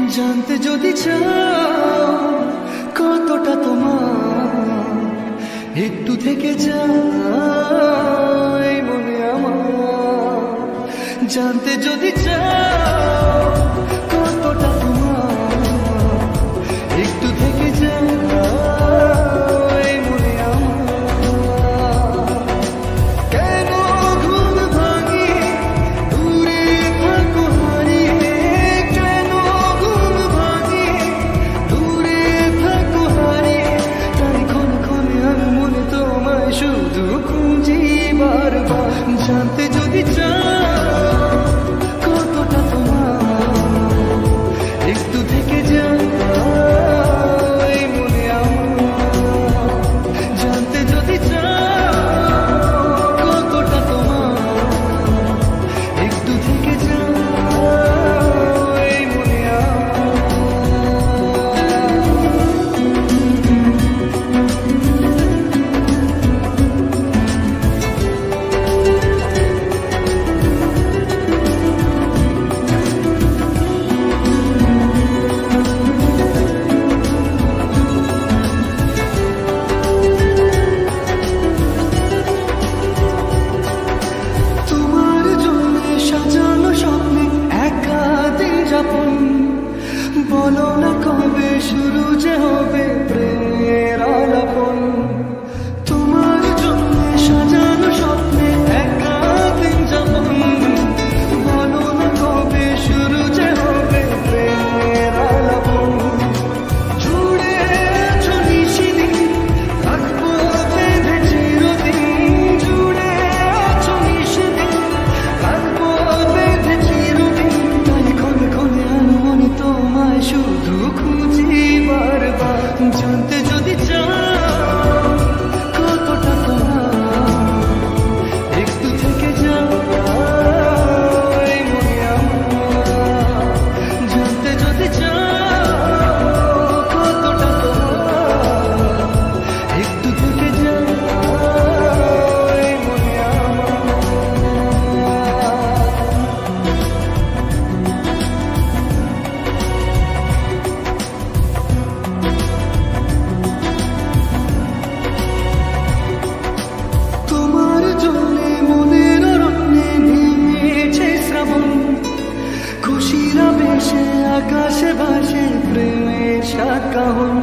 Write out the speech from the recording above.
জানতে যদি চাও কতটা তোমার, একটু থেকে যাই মনে আমার। জানতে যদি চাও কতটা তোমার, একটু থেকে যাই মনে আমার। কেন ঘুম ভাঙিয়ে দূরে থাকো হারিয়ে, কেন ঘুম ভাঙিয়ে দূরে থাকো হারিয়ে, তাই ক্ষণে ক্ষণে আমি মনে তোমায় শুধু খুঁজি বারবার। জানতে যদি চাও কতটা তোমার, একটু থেকে যাই মনে আমার। জানতে যদি চাও কতটা তোমার, একটু থেকে যাই মনে তোমার জন্য সাজানো স্বপ্নে একা দিন যাপন। বলো না কবে শুরু যে হবে প্রেমের আলাপন। তোমার জন্য সাজানো স্বপ্নে একা দিন যাপন। বলো না কবে শুরু যে হবে প্রেমের আলাপন। জুড়ে আছো নিশিদিন, রাখবো বেঁধে চিরদিন। জুড়ে আছো নিশিদিন, রাখবো বেঁধে চিরদিন। তাই ক্ষণে ক্ষণে আমি মনে তোমায় শুধু খুঁজি বারবার। জানতে যদি চাও কতটা তোমার, একটু থেকে যাই মনে আমার। জানতে যদি চাও কতটা তোমার, একটু থেকে যাই মনে আমার। তোমার জন্যে মনের অরণ্যে নেমেছে শ্রাবণ। খুশির আবেশে আকাশে ভাসে প্রেমের সাত কাহন।